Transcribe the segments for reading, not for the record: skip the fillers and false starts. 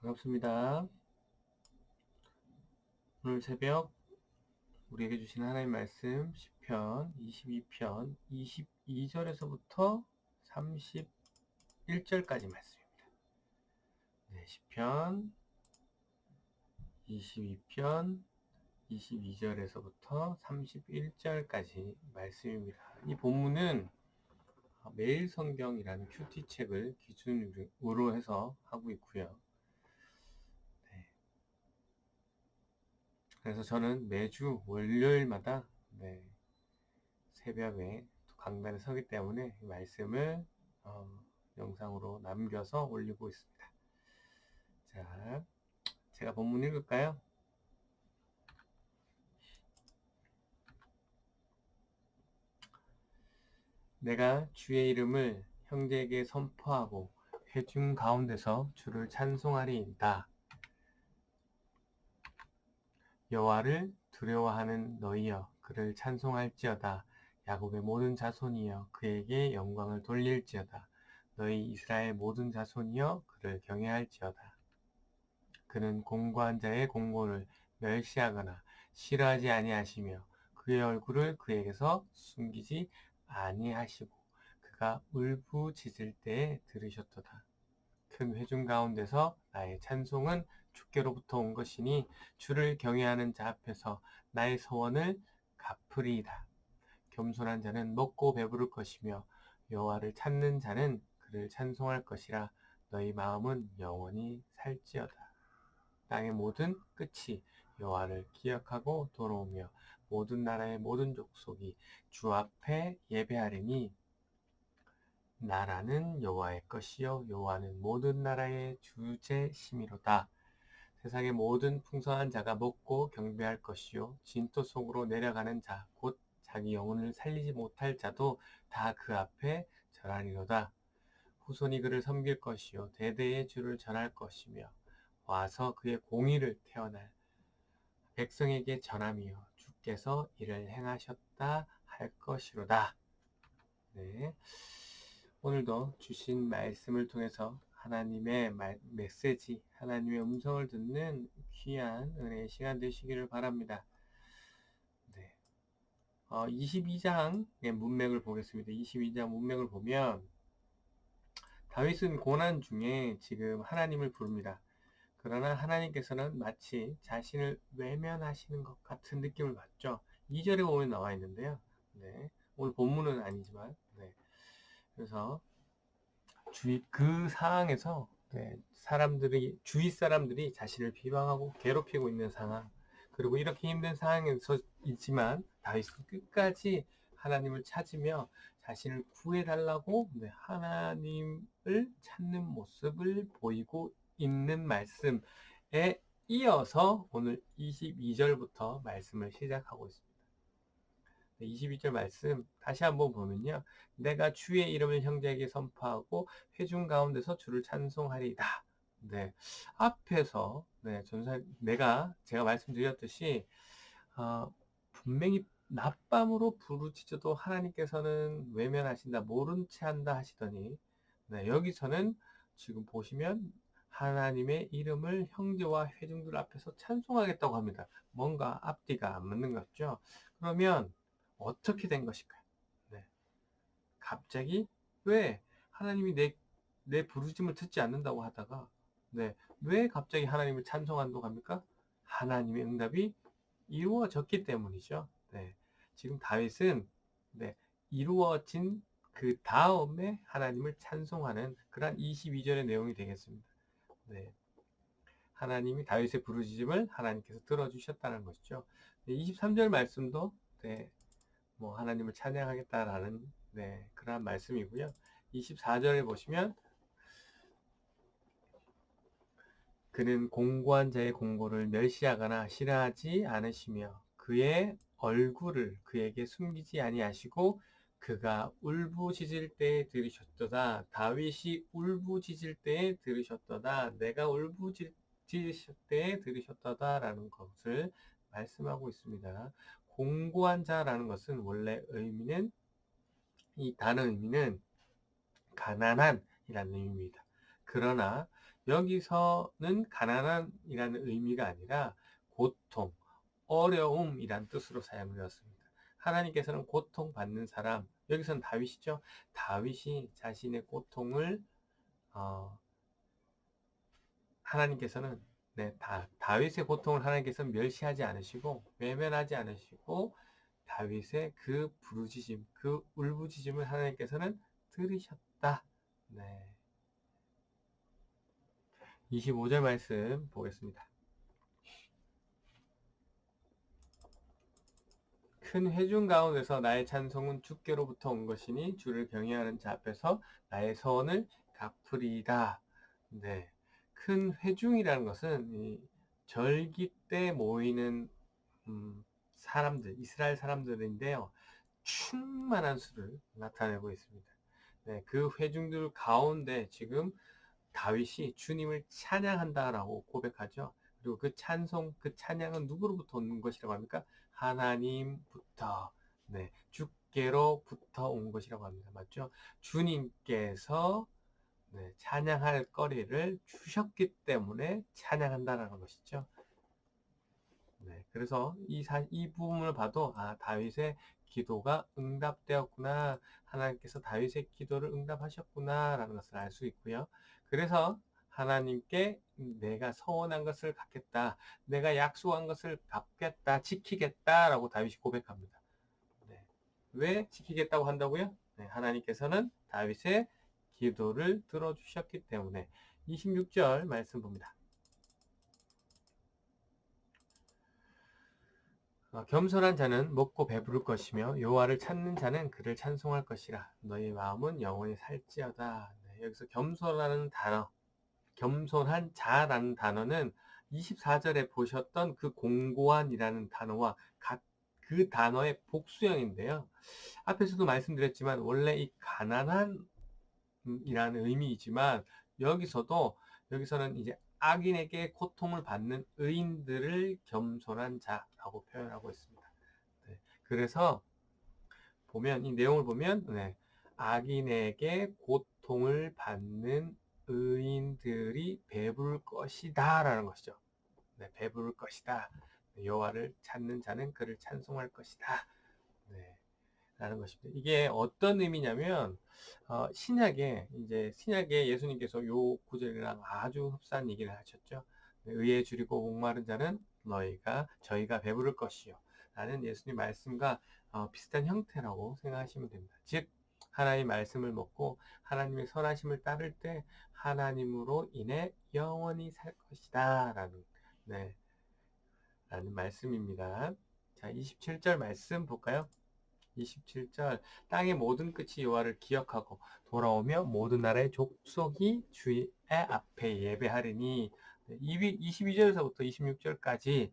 반갑습니다. 오늘 새벽 우리에게 주신 하나님 말씀 시편 22편 22절에서부터 31절까지 말씀입니다. 네, 시편 22편 22절에서부터 31절까지 말씀입니다. 이 본문은 매일 성경이라는 큐티 책을 기준으로 해서 하고 있고요. 네, 그래서 저는 매주 월요일마다 새벽에 강단에 서기 때문에 이 말씀을 영상으로 남겨서 올리고 있습니다. 자, 제가 본문 읽을까요? 내가 주의 이름을 형제에게 선포하고 회중 가운데서 주를 찬송하리이다. 여호와를 두려워하는 너희여 그를 찬송할지어다. 야곱의 모든 자손이여 그에게 영광을 돌릴지어다. 너희 이스라엘 모든 자손이여 그를 경외할지어다. 그는 공고한 자의 공고를 멸시하거나 싫어하지 아니하시며 그의 얼굴을 그에게서 숨기지 아니하시고 그가 울부짖을 때에 들으셨도다. 큰 회중 가운데서 나의 찬송은 주께로부터 온 것이니 주를 경외하는 자 앞에서 나의 소원을 갚으리이다. 겸손한 자는 먹고 배부를 것이며 여호와를 찾는 자는 그를 찬송할 것이라. 너희 마음은 영원히 살지어다. 땅의 모든 끝이 여호와를 기억하고 돌아오며 모든 나라의 모든 족속이 주 앞에 예배하리니 나라는 여호와의 것이요 여호와는 모든 나라의 주제심이로다. 세상의 모든 풍성한 자가 먹고 경배할 것이요 진토 속으로 내려가는 자 곧 자기 영혼을 살리지 못할 자도 다 그 앞에 절하리로다. 후손이 그를 섬길 것이요 대대의 주를 전할 것이며 와서 그의 공의를 태어날 백성에게 전함이요 주께서 이를 행하셨다 할 것이로다. 네, 오늘도 주신 말씀을 통해서 하나님의 메시지, 하나님의 음성을 듣는 귀한 은혜의 시간 되시기를 바랍니다. 네, 22장의 문맥을 보겠습니다. 22장 문맥을 보면 다윗은 고난 중에 지금 하나님을 부릅니다. 그러나 하나님께서는 마치 자신을 외면하시는 것 같은 느낌을 받죠. 2절에 보면 나와 있는데요. 네, 오늘 본문은 아니지만, 그래서 그 상황에서 주위 사람들이 자신을 비방하고 괴롭히고 있는 상황, 그리고 이렇게 힘든 상황에서 있지만 다윗은 끝까지 하나님을 찾으며 자신을 구해달라고 하나님을 찾는 모습을 보이고 있는 말씀에 이어서 오늘 22절부터 말씀을 시작하고 있습니다. 22절 말씀 다시 한번 보면요. 내가 주의 이름을 형제에게 선포하고 회중 가운데서 주를 찬송하리이다. 네, 앞에서 제가 말씀드렸듯이 분명히 낮밤으로 부르짖어도 하나님께서는 외면하신다, 모른 채 한다 하시더니 여기서는 지금 보시면 하나님의 이름을 형제와 회중들 앞에서 찬송하겠다고 합니다. 뭔가 앞뒤가 안 맞는 것 같죠? 그러면 어떻게 된 것일까요? 네. 갑자기 왜 하나님이 내 부르심을 듣지 않는다고 하다가 왜 갑자기 하나님을 찬송한다고 합니까? 하나님의 응답이 이루어졌기 때문이죠. 지금 다윗은 이루어진 그 다음에 하나님을 찬송하는 그런 22절의 내용이 되겠습니다. 하나님이 다윗의 부르짖음을 하나님께서 들어주셨다는 것이죠. 23절 말씀도 하나님을 찬양하겠다라는 그러한 말씀이고요. 24절에 보시면 그는 공고한 자의 공고를 멸시하거나 싫어하지 않으시며 그의 얼굴을 그에게 숨기지 아니하시고 그가 울부짖을 때에 들으셨도다. 다윗이 울부짖을 때에 들으셨도다. 내가 울부짖을 때에 들으셨도다라는 것을 말씀하고 있습니다. 공고한 자라는 것은 원래 의미는 이 단어 의미는 가난한이라는 의미입니다. 그러나 여기서는 가난한이라는 의미가 아니라 고통, 어려움이란 뜻으로 사용을 되었습니다. 하나님께서는 고통받는 사람, 여기서는 다윗이죠. 다윗이 자신의 고통을 하나님께서는 다윗의 고통을 하나님께서는 멸시하지 않으시고 외면하지 않으시고 다윗의 그 부르짖음, 그 울부짖음을 하나님께서는 들으셨다. 네. 25절 말씀 보겠습니다. 큰 회중 가운데서 나의 찬송은 주께로부터 온 것이니 주를 경외하는 자 앞에서 나의 서원을 갚으리이다. 네. 큰 회중이라는 것은 이 절기 때 모이는 사람들, 이스라엘 사람들인데요. 충만한 수를 나타내고 있습니다. 네, 그 회중들 가운데 지금 다윗이 주님을 찬양한다라고 고백하죠. 그리고 그 찬송, 그 찬양은 누구로부터 오는 것이라고 합니까? 하나님부터, 네, 주께로부터 온 것이라고 합니다. 맞죠? 주님께서 찬양할 거리를 주셨기 때문에 찬양한다라는 것이죠. 네, 그래서 이 부분을 봐도 다윗의 기도가 응답되었구나. 하나님께서 다윗의 기도를 응답하셨구나 라는 것을 알 수 있고요. 그래서 하나님께 내가 서원한 것을 갚겠다. 내가 약속한 것을 갚겠다. 지키겠다. 라고 다윗이 고백합니다. 네. 왜 지키겠다고 한다고요? 네, 하나님께서는 다윗의 기도를 들어주셨기 때문에 26절 말씀 봅니다. 겸손한 자는 먹고 배부를 것이며 여호와를 찾는 자는 그를 찬송할 것이라. 너희 마음은 영원히 살지어다. 네, 여기서 겸손하는 단어, 겸손한 자라는 단어는 24절에 보셨던 그 공고한이라는 단어와 그 단어의 복수형인데요. 앞에서도 말씀드렸지만 원래 이 가난한 이라는 의미이지만 여기서는 이제 악인에게 고통을 받는 의인들을 겸손한 자라고 표현하고 있습니다. 네, 그래서 이 내용을 보면 악인에게 고통을 받는 의인들이 배부를 것이다 라는 것이죠. 네, 배부를 것이다. 여호와를 찾는 자는 그를 찬송할 것이다. 네. 라는 것입니다. 이게 어떤 의미냐면 신약에 예수님께서 요 구절이랑 아주 흡사한 얘기를 하셨죠. 의에 줄이고 목마른 자는 저희가 배부를 것이요. 라는 예수님 말씀과 비슷한 형태라고 생각하시면 됩니다. 즉 하나님의 말씀을 먹고 하나님의 선하심을 따를 때 하나님으로 인해 영원히 살 것이다. 라는 말씀입니다. 자, 27절 말씀 볼까요? 27절 땅의 모든 끝이 여호와를 기억하고 돌아오며 모든 나라의 족속이 주의 앞에 예배하리니. 22절에서부터 26절까지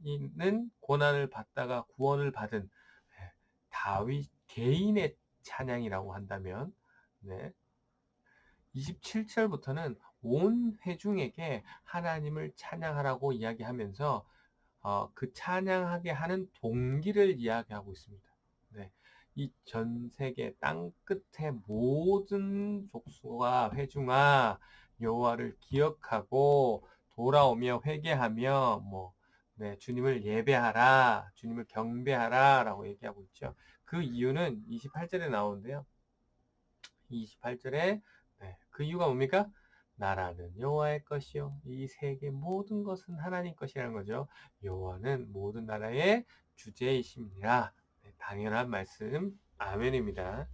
이는 고난을 받다가 구원을 받은 다윗 개인의 찬양이라고 한다면 27절부터는 온 회중에게 하나님을 찬양하라고 이야기하면서 그 찬양하게 하는 동기를 이야기하고 있습니다. 네. 이 전 세계 땅 끝의 모든 족속과 회중아 여호와를 기억하고 돌아오며 회개하며 주님을 예배하라, 주님을 경배하라라고 얘기하고 있죠. 그 이유는 28절에 나오는데요. 28절에 그 이유가 뭡니까? 나라는 여호와의 것이요 이 세계 모든 것은 하나님 것이라는 거죠. 여호와는 모든 나라의 주제이십니다. 당연한 말씀 아멘입니다.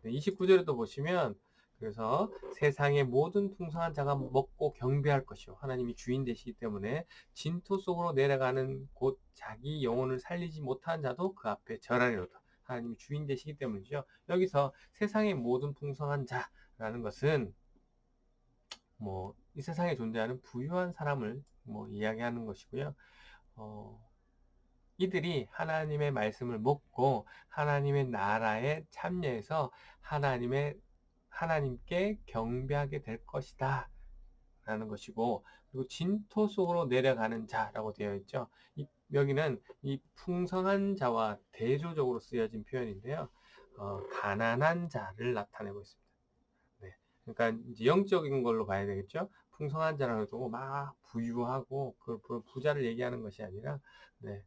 29절에도 보시면 그래서 세상의 모든 풍성한 자가 먹고 경배할 것이요 하나님이 주인 되시기 때문에 진토 속으로 내려가는 곧 자기 영혼을 살리지 못한 자도 그 앞에 절하리로다. 하나님이 주인 되시기 때문이죠. 여기서 세상의 모든 풍성한 자라는 것은 이 세상에 존재하는 부유한 사람을 이야기하는 것이고요. 이들이 하나님의 말씀을 먹고 하나님의 나라에 참여해서 하나님께 경배하게 될 것이다 라는 것이고, 그리고 진토 속으로 내려가는 자라고 되어 있죠. 여기는 이 풍성한 자와 대조적으로 쓰여진 표현인데요. 가난한 자를 나타내고 있습니다. 네. 그러니까 이제 영적인 걸로 봐야 되겠죠. 풍성한 자라는 거고 막 부유하고 그 부자를 얘기하는 것이 아니라 네,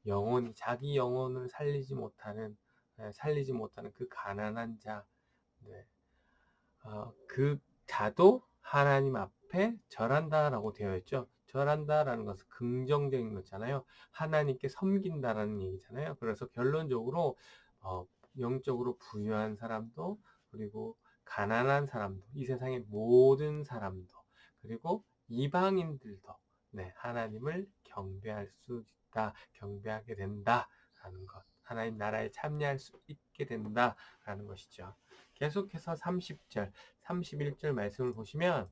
영혼이 자기 영혼을 살리지 못하는 그 가난한 자, 네, 그 자도 하나님 앞에 절한다라고 되어 있죠. 절한다라는 것은 긍정적인 거잖아요. 하나님께 섬긴다라는 얘기잖아요. 그래서 결론적으로 어, 영적으로 부유한 사람도 그리고 가난한 사람도 이 세상의 모든 사람도 그리고 이방인들도 네, 하나님을 경배할 수 있다, 경배하게 된다라는 것, 하나님 나라에 참여할 수 있게 된다라는 것이죠. 계속해서 30절, 31절 말씀을 보시면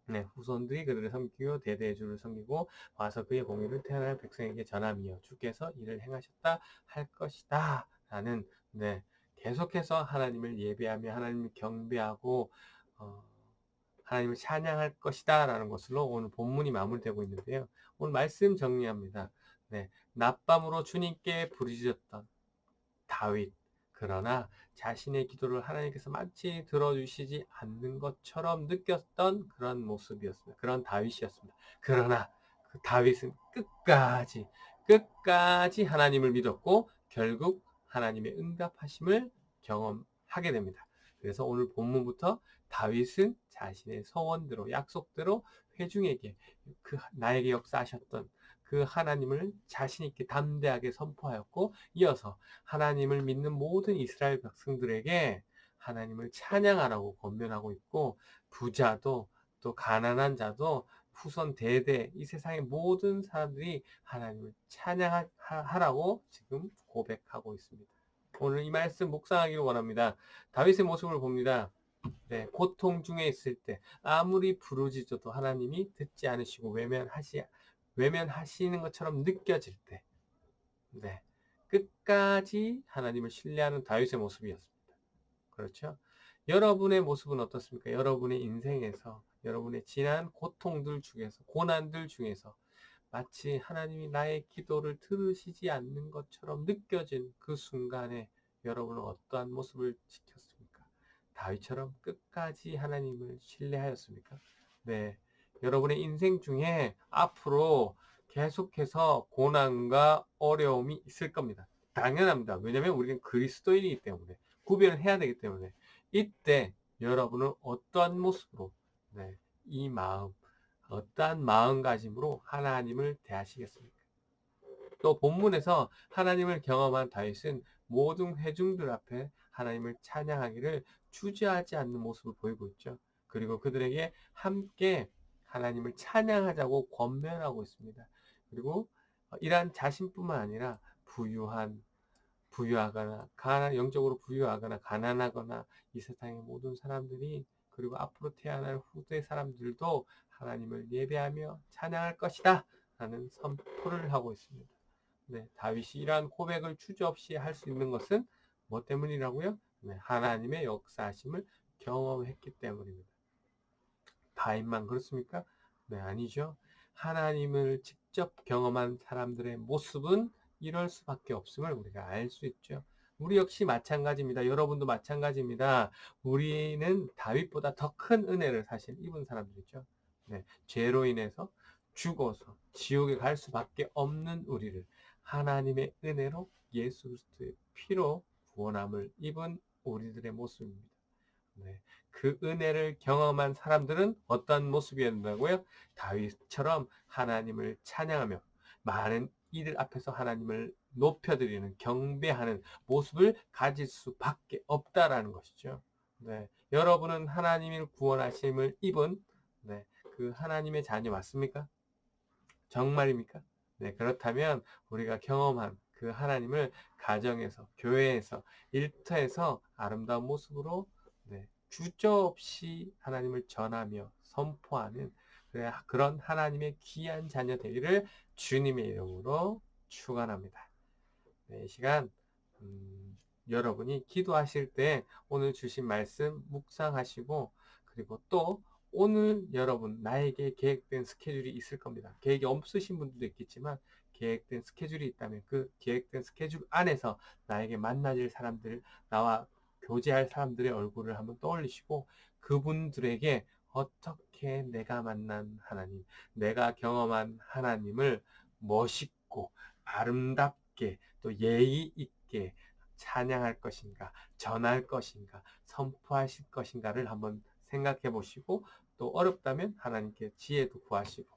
네, 후손들이 그들을 섬기고 대대의 주를 섬기고 와서 그의 공의를 태어날 백성에게 전함이요 주께서 이를 행하셨다 할 것이다 라는 네, 계속해서 하나님을 예배하며 하나님을 경배하고 어, 하나님을 찬양할 것이다 라는 것으로 오늘 본문이 마무리되고 있는데요. 오늘 말씀 정리합니다. 네, 낮밤으로 주님께 부르짖었던 다윗. 그러나 자신의 기도를 하나님께서 마치 들어주시지 않는 것처럼 느꼈던 그런 모습이었습니다. 그런 다윗이었습니다. 그러나 그 다윗은 끝까지 하나님을 믿었고 결국 하나님의 응답하심을 경험하게 됩니다. 그래서 오늘 본문부터 다윗은 자신의 소원대로 약속대로 회중에게 나에게 역사하셨던 그 하나님을 자신 있게 담대하게 선포하였고 이어서 하나님을 믿는 모든 이스라엘 백성들에게 하나님을 찬양하라고 권면하고 있고 부자도 또 가난한 자도 후손 대대 이 세상의 모든 사람들이 하나님을 찬양하라고 지금 고백하고 있습니다. 오늘 이 말씀 묵상하기를 원합니다. 다윗의 모습을 봅니다. 네, 고통 중에 있을 때 아무리 부르짖어도 하나님이 듣지 않으시고 외면하시는 것처럼 느껴질 때 네, 끝까지 하나님을 신뢰하는 다윗의 모습이었습니다. 그렇죠? 여러분의 모습은 어떻습니까? 여러분의 인생에서 여러분의 지난 고통들 중에서 고난들 중에서 마치 하나님이 나의 기도를 들으시지 않는 것처럼 느껴진 그 순간에 여러분은 어떠한 모습을 지켰습니까? 다윗처럼 끝까지 하나님을 신뢰하였습니까? 네. 여러분의 인생 중에 앞으로 계속해서 고난과 어려움이 있을 겁니다. 당연합니다. 왜냐하면 우리는 그리스도인이기 때문에 구별을 해야 되기 때문에 이때 여러분은 어떠한 모습으로 네, 이 마음 어떠한 마음가짐으로 하나님을 대하시겠습니까? 또 본문에서 하나님을 경험한 다윗은 모든 회중들 앞에 하나님을 찬양하기를 주저하지 않는 모습을 보이고 있죠. 그리고 그들에게 함께 하나님을 찬양하자고 권면하고 있습니다. 그리고 이러한 자신뿐만 아니라 부유하거나 영적으로 부유하거나 가난하거나 이 세상의 모든 사람들이 그리고 앞으로 태어날 후대 사람들도 하나님을 예배하며 찬양할 것이다 라는 선포를 하고 있습니다. 네, 다윗이 이러한 고백을 주저없이 할 수 있는 것은 뭐 때문이라고요? 네, 하나님의 역사하심을 경험했기 때문입니다. 다윗만 그렇습니까? 네, 아니죠. 하나님을 직접 경험한 사람들의 모습은 이럴 수밖에 없음을 우리가 알 수 있죠. 우리 역시 마찬가지입니다. 여러분도 마찬가지입니다. 우리는 다윗보다 더 큰 은혜를 사실 입은 사람들이죠. 네, 죄로 인해서 죽어서 지옥에 갈 수밖에 없는 우리를 하나님의 은혜로 예수 그리스도의 피로 구원함을 입은 우리들의 모습입니다. 네. 그 은혜를 경험한 사람들은 어떤 모습이었다고요? 다윗처럼 하나님을 찬양하며 많은 이들 앞에서 하나님을 높여드리는 경배하는 모습을 가질 수밖에 없다라는 것이죠. 네. 여러분은 하나님을 구원하심을 입은 네. 그 하나님의 자녀 맞습니까? 정말입니까? 네, 그렇다면 우리가 경험한 그 하나님을 가정에서, 교회에서, 일터에서 아름다운 모습으로 네, 주저없이 하나님을 전하며 선포하는 그런 하나님의 귀한 자녀 되기를 주님의 이름으로 축원합니다. 네, 이 시간 여러분이 기도하실 때 오늘 주신 말씀 묵상하시고 그리고 또 오늘 여러분 나에게 계획된 스케줄이 있을 겁니다. 계획이 없으신 분들도 있겠지만 계획된 스케줄이 있다면 그 계획된 스케줄 안에서 나에게 만나질 사람들, 나와 교제할 사람들의 얼굴을 한번 떠올리시고 그분들에게 어떻게 내가 만난 하나님, 내가 경험한 하나님을 멋있고 아름답게 또 예의 있게 찬양할 것인가, 전할 것인가, 선포하실 것인가를 한번 생각해 보시고 또 어렵다면 하나님께 지혜도 구하시고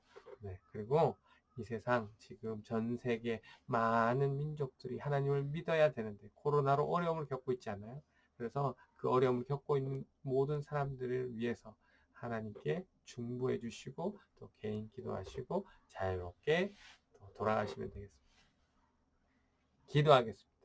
네, 그리고 이 세상 지금 전 세계 많은 민족들이 하나님을 믿어야 되는데 코로나로 어려움을 겪고 있지 않나요? 그래서 그 어려움을 겪고 있는 모든 사람들을 위해서 하나님께 중보해 주시고 또 개인 기도하시고 자유롭게 또 돌아가시면 되겠습니다. 기도하겠습니다.